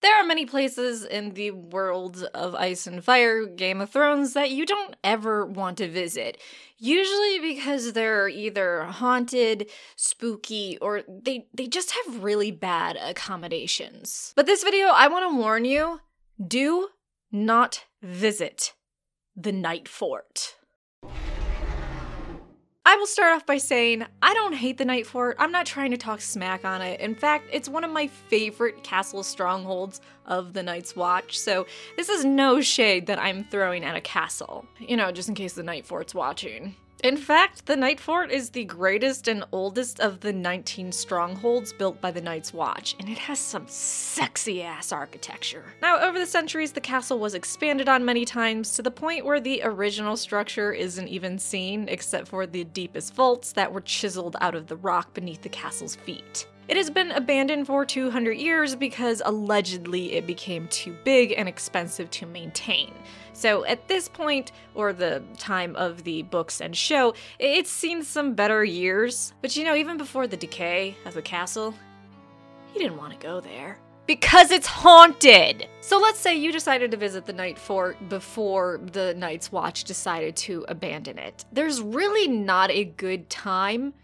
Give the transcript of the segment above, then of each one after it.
There are many places in the world of Ice and Fire, Game of Thrones, that you don't ever want to visit. Usually because they're either haunted, spooky, or they just have really bad accommodations. But this video, I want to warn you, do not visit the Nightfort. I will start off by saying, I don't hate the Nightfort. I'm not trying to talk smack on it. In fact, it's one of my favorite castle strongholds of the Night's Watch, so this is no shade that I'm throwing at a castle. You know, just in case the Nightfort's watching. In fact, the Nightfort is the greatest and oldest of the 19 strongholds built by the Night's Watch, and it has some sexy-ass architecture. Now, over the centuries, the castle was expanded on many times to the point where the original structure isn't even seen, except for the deepest vaults that were chiseled out of the rock beneath the castle's feet. It has been abandoned for 200 years because allegedly it became too big and expensive to maintain. So at this point, or the time of the books and show, it's seen some better years. But you know, even before the decay of the castle, you didn't want to go there. Because it's haunted! So let's say you decided to visit the Nightfort before the Night's Watch decided to abandon it. There's really not a good time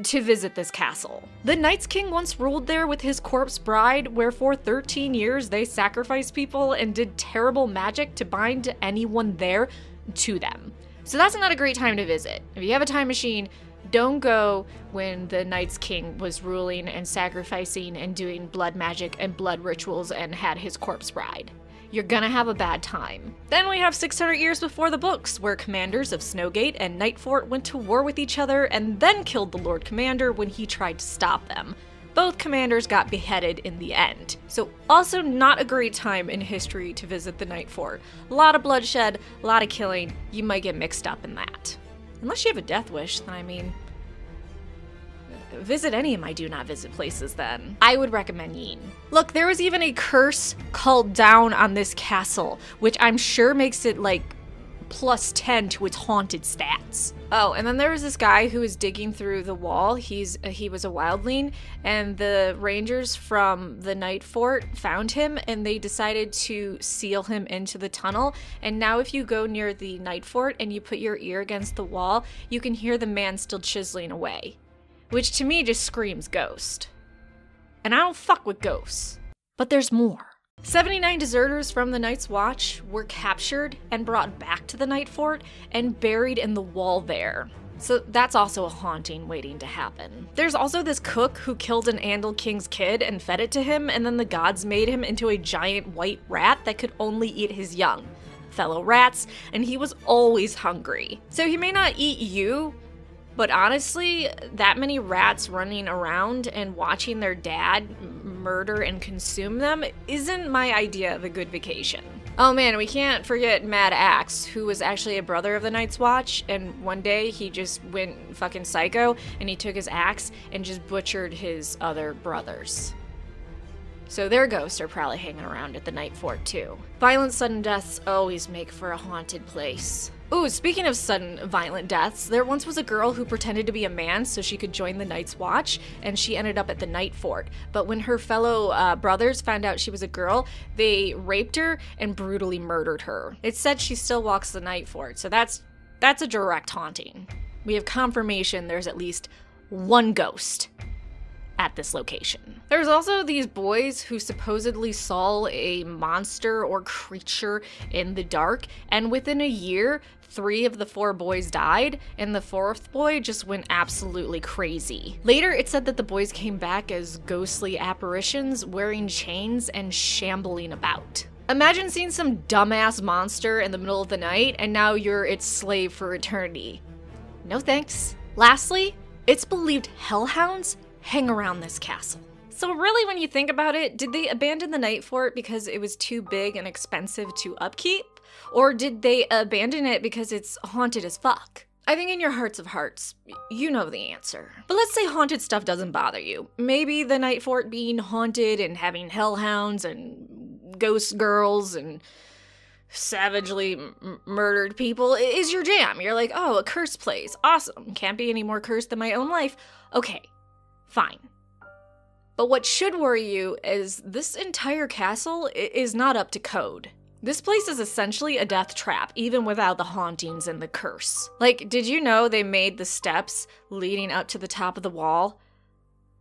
to visit this castle. The Night's King once ruled there with his corpse bride, where for 13 years they sacrificed people and did terrible magic to bind anyone there to them. So that's not a great time to visit. If you have a time machine, don't go when the Night's King was ruling and sacrificing and doing blood magic and blood rituals and had his corpse bride. You're gonna have a bad time. Then we have 600 years before the books, where commanders of Snowgate and Nightfort went to war with each other and then killed the Lord Commander when he tried to stop them. Both commanders got beheaded in the end. So also not a great time in history to visit the Nightfort. A lot of bloodshed, a lot of killing, you might get mixed up in that. Unless you have a death wish, then I mean, visit any of my do not visit places then. I would recommend 𝑌𝐸ℐ. Look, there was even a curse called down on this castle, which I'm sure makes it like +10 to its haunted stats. Oh, and then there was this guy who was digging through the wall. He was a wildling, and the rangers from the Nightfort found him and they decided to seal him into the tunnel. And now if you go near the Nightfort and you put your ear against the wall, you can hear the man still chiseling away. Which to me just screams ghost. And I don't fuck with ghosts. But there's more. 79 deserters from the Night's Watch were captured and brought back to the Nightfort and buried in the wall there. So that's also a haunting waiting to happen. There's also this cook who killed an Andal King's kid and fed it to him, and then the gods made him into a giant white rat that could only eat his young fellow rats, and he was always hungry. So he may not eat you, but honestly, that many rats running around and watching their dad murder and consume them isn't my idea of a good vacation. Oh man, we can't forget Mad Axe, who was actually a brother of the Night's Watch, and one day he just went fucking psycho and he took his axe and just butchered his other brothers. So their ghosts are probably hanging around at the Nightfort too. Violent sudden deaths always make for a haunted place. Ooh, speaking of sudden violent deaths, there once was a girl who pretended to be a man so she could join the Night's Watch, and she ended up at the Nightfort. But when her fellow brothers found out she was a girl, they raped her and brutally murdered her. It's said she still walks the Nightfort, so that's a direct haunting. We have confirmation there's at least one ghost at this location. There's also these boys who supposedly saw a monster or creature in the dark, and within a year, 3 of the 4 boys died, and the 4th boy just went absolutely crazy. Later, it said that the boys came back as ghostly apparitions, wearing chains and shambling about. Imagine seeing some dumbass monster in the middle of the night, and now you're its slave for eternity. No thanks. Lastly, it's believed hellhounds hang around this castle. So really, when you think about it, did they abandon the Nightfort because it was too big and expensive to upkeep? Or did they abandon it because it's haunted as fuck? I think in your hearts of hearts, you know the answer. But let's say haunted stuff doesn't bother you. Maybe the Nightfort being haunted and having hellhounds and ghost girls and savagely murdered people is your jam. You're like, oh, a cursed place. Awesome. Can't be any more cursed than my own life. Okay. Fine. But what should worry you is this entire castle is not up to code. This place is essentially a death trap, even without the hauntings and the curse. Like, did you know they made the steps leading up to the top of the wall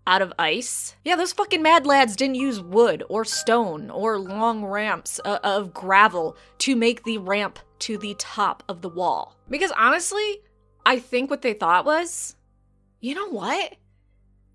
out of ice? Yeah, those fucking mad lads didn't use wood or stone or long ramps of gravel to make the ramp to the top of the wall. Because honestly, I think what they thought was, you know what?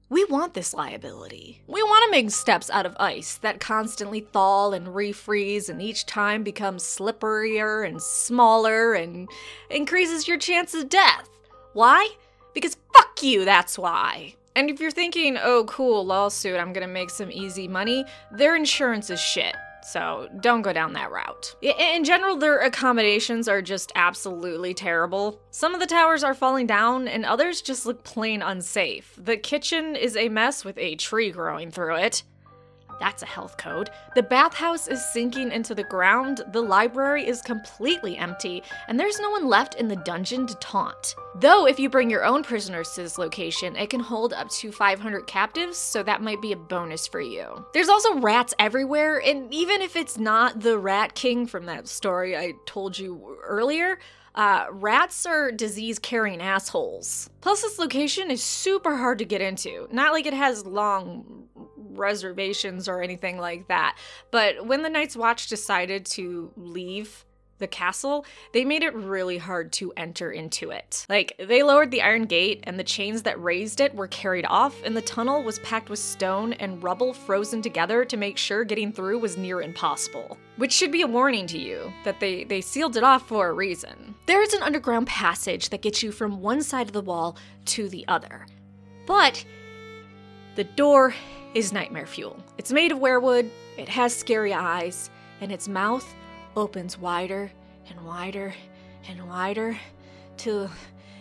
We want this liability. We want to make steps out of ice that constantly thaw and refreeze and each time becomes slipperier and smaller and increases your chance of death. Why? Because fuck you, that's why. And if you're thinking, oh cool, lawsuit, I'm gonna make some easy money, their insurance is shit. So don't go down that route. In general, their accommodations are just absolutely terrible. Some of the towers are falling down and others just look plain unsafe. The kitchen is a mess with a tree growing through it. That's a health code. The bathhouse is sinking into the ground, the library is completely empty, and there's no one left in the dungeon to taunt. Though if you bring your own prisoners to this location, it can hold up to 500 captives, so that might be a bonus for you. There's also rats everywhere, and even if it's not the Rat King from that story I told you earlier, rats are disease-carrying assholes. Plus, this location is super hard to get into. Not like it has long reservations or anything like that, but when the Night's Watch decided to leave the castle, they made it really hard to enter into it. Like, they lowered the iron gate and the chains that raised it were carried off, and the tunnel was packed with stone and rubble frozen together to make sure getting through was near impossible. Which should be a warning to you, that they sealed it off for a reason. There is an underground passage that gets you from one side of the wall to the other. But the door is nightmare fuel. It's made of weirwood, it has scary eyes, and its mouth opens wider and wider and wider till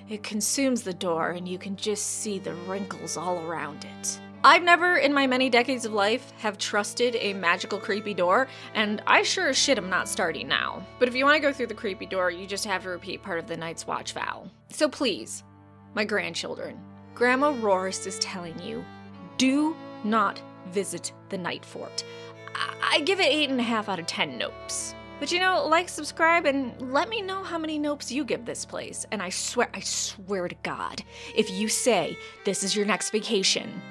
it consumes the door and you can just see the wrinkles all around it. I've never, in my many decades of life, have trusted a magical creepy door, and I sure as shit am not starting now. But if you want to go through the creepy door, you just have to repeat part of the Night's Watch vow. So please, my grandchildren, Grandma Rawrist is telling you, do not visit the Nightfort. I give it 8.5 out of 10 nopes. But you know, like, subscribe, and let me know how many nopes you give this place. And I swear to God, if you say this is your next vacation,